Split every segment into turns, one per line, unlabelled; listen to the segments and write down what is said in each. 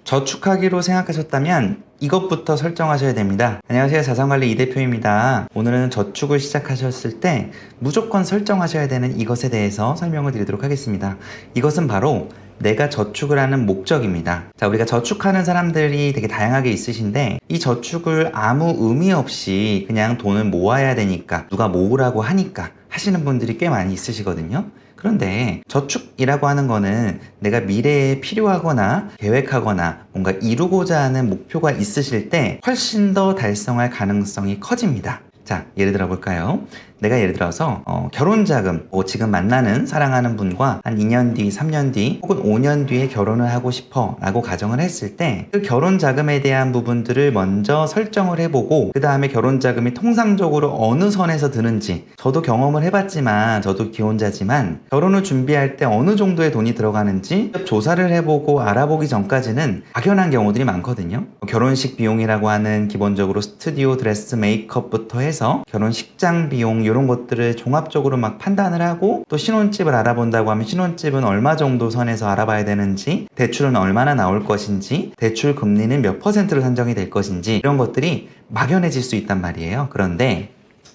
저축하기로 생각하셨다면 이것부터 설정하셔야 됩니다. 안녕하세요, 자산관리 이대표입니다. 오늘은 저축을 시작하셨을 때 무조건 설정하셔야 되는 이것에 대해서 설명을 드리도록 하겠습니다. 이것은 바로 내가 저축을 하는 목적입니다. 자, 우리가 저축하는 사람들이 되게 다양하게 있으신데 이 저축을 아무 의미 없이 그냥 돈을 모아야 되니까, 누가 모으라고 하니까 하시는 분들이 꽤 많이 있으시거든요. 그런데 저축이라고 하는 거는 내가 미래에 필요하거나 계획하거나 뭔가 이루고자 하는 목표가 있으실 때 훨씬 더 달성할 가능성이 커집니다. 자, 예를 들어 볼까요? 내가 예를 들어서 결혼자금, 지금 만나는 사랑하는 분과 한 2년 뒤, 3년 뒤 혹은 5년 뒤에 결혼을 하고 싶어 라고 가정을 했을 때 그 결혼자금에 대한 부분들을 먼저 설정을 해보고, 그 다음에 결혼자금이 통상적으로 어느 선에서 드는지, 저도 경험을 해봤지만, 저도 기혼자지만 결혼을 준비할 때 어느 정도의 돈이 들어가는지 조사를 해보고 알아보기 전까지는 막연한 경우들이 많거든요. 결혼식 비용이라고 하는 기본적으로 스튜디오 드레스 메이크업부터 해서 결혼식장 비용 이런 것들을 종합적으로 막 판단을 하고, 또 신혼집을 알아본다고 하면 신혼집은 얼마 정도 선에서 알아봐야 되는지, 대출은 얼마나 나올 것인지, 대출 금리는 몇 %로 산정이 될 것인지, 이런 것들이 막연해질 수 있단 말이에요. 그런데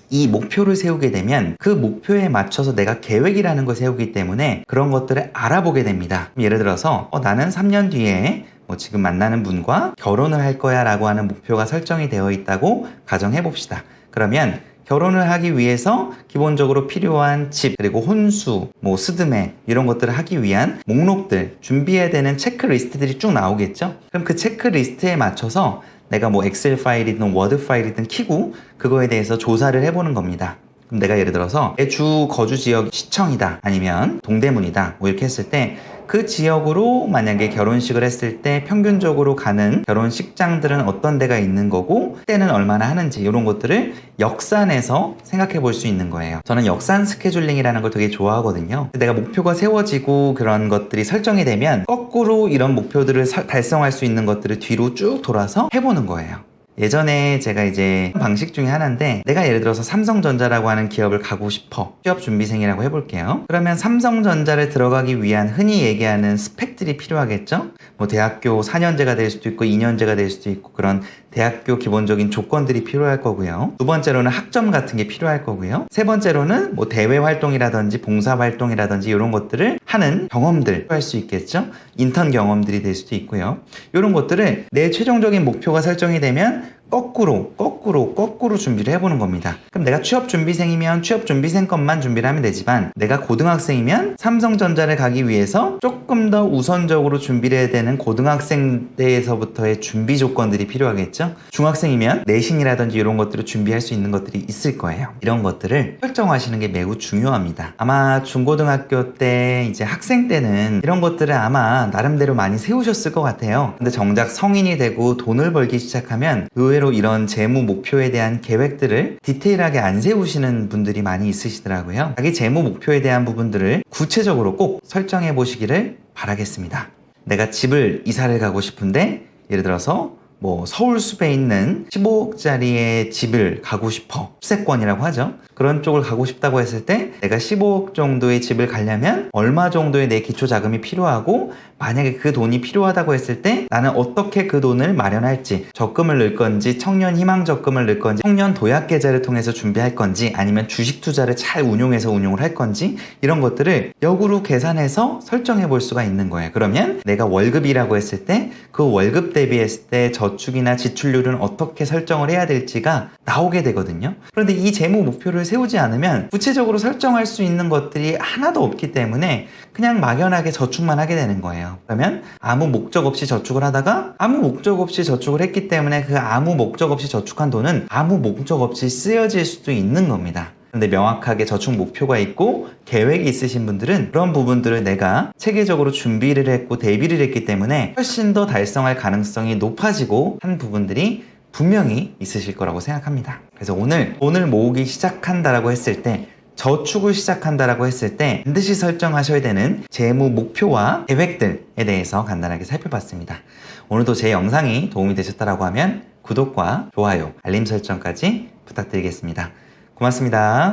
이 목표를 세우게 되면 그 목표에 맞춰서 내가 계획이라는 걸 세우기 때문에 그런 것들을 알아보게 됩니다. 예를 들어서 나는 3년 뒤에 지금 만나는 분과 결혼을 할 거야 라고 하는 목표가 설정이 되어 있다고 가정해 봅시다. 그러면 결혼을 하기 위해서 기본적으로 필요한 집, 그리고 혼수, 스드메 이런 것들을 하기 위한 목록들, 준비해야 되는 체크리스트들이 쭉 나오겠죠? 그럼 그 체크리스트에 맞춰서 내가 엑셀 파일이든 워드 파일이든 키고 그거에 대해서 조사를 해보는 겁니다. 그럼 내가 예를 들어서 내 주 거주 지역이 시청이다, 아니면 동대문이다 이렇게 했을 때 그 지역으로 만약에 결혼식을 했을 때 평균적으로 가는 결혼식장들은 어떤 데가 있는 거고 때는 얼마나 하는지, 이런 것들을 역산해서 생각해 볼 수 있는 거예요. 저는 역산 스케줄링이라는 걸 되게 좋아하거든요. 내가 목표가 세워지고 그런 것들이 설정이 되면 거꾸로 이런 목표들을 달성할 수 있는 것들을 뒤로 쭉 돌아서 해보는 거예요. 예전에 제가 이제 방식 중에 하나인데, 내가 예를 들어서 삼성전자라고 하는 기업을 가고 싶어, 취업준비생이라고 해볼게요. 그러면 삼성전자를 들어가기 위한 흔히 얘기하는 스펙들이 필요하겠죠? 대학교 4년제가 될 수도 있고 2년제가 될 수도 있고, 그런 대학교 기본적인 조건들이 필요할 거고요. 두 번째로는 학점 같은 게 필요할 거고요. 세 번째로는 대외 활동이라든지 봉사 활동이라든지 이런 것들을 하는 경험들 할 수 있겠죠? 인턴 경험들이 될 수도 있고요. 이런 것들을 내 최종적인 목표가 설정이 되면 거꾸로 준비를 해보는 겁니다. 그럼 내가 취업준비생이면 취업준비생 것만 준비를 하면 되지만, 내가 고등학생이면 삼성전자를 가기 위해서 조금 더 우선적으로 준비를 해야 되는 고등학생 때에서부터의 준비 조건들이 필요하겠죠? 중학생이면 내신이라든지 이런 것들을 준비할 수 있는 것들이 있을 거예요. 이런 것들을 설정하시는 게 매우 중요합니다. 아마 중고등학교 때, 이제 학생 때는 이런 것들을 아마 나름대로 많이 세우셨을 것 같아요. 근데 정작 성인이 되고 돈을 벌기 시작하면 의외로 이런 재무 목표에 대한 계획들을 디테일하게 안 세우시는 분들이 많이 있으시더라고요. 자기 재무 목표에 대한 부분들을 구체적으로 꼭 설정해 보시기를 바라겠습니다. 내가 집을 이사를 가고 싶은데, 예를 들어서 서울 숲에 있는 15억짜리의 집을 가고 싶어, 습세권이라고 하죠. 그런 쪽을 가고 싶다고 했을 때 내가 15억 정도의 집을 가려면 얼마 정도의 내 기초 자금이 필요하고, 만약에 그 돈이 필요하다고 했을 때 나는 어떻게 그 돈을 마련할지, 적금을 넣을 건지, 청년 희망 적금을 넣을 건지, 청년 도약 계좌를 통해서 준비할 건지, 아니면 주식 투자를 잘 운용해서 운용을 할 건지, 이런 것들을 역으로 계산해서 설정해 볼 수가 있는 거예요. 그러면 내가 월급이라고 했을 때 그 월급 대비했을 때 저축이나 지출률은 어떻게 설정을 해야 될지가 나오게 되거든요. 그런데 이 재무 목표를 세우지 않으면 구체적으로 설정할 수 있는 것들이 하나도 없기 때문에 그냥 막연하게 저축만 하게 되는 거예요. 그러면 아무 목적 없이 저축을 하다가 아무 목적 없이 저축을 했기 때문에 그 아무 목적 없이 저축한 돈은 아무 목적 없이 쓰여질 수도 있는 겁니다. 근데 명확하게 저축 목표가 있고 계획이 있으신 분들은 그런 부분들을 내가 체계적으로 준비를 했고 대비를 했기 때문에 훨씬 더 달성할 가능성이 높아지고 한 부분들이 분명히 있으실 거라고 생각합니다. 그래서 오늘 돈을 모으기 시작한다라고 했을 때, 저축을 시작한다라고 했을 때 반드시 설정하셔야 되는 재무 목표와 계획들에 대해서 간단하게 살펴봤습니다. 오늘도 제 영상이 도움이 되셨다라고 하면 구독과 좋아요, 알림 설정까지 부탁드리겠습니다. 고맙습니다.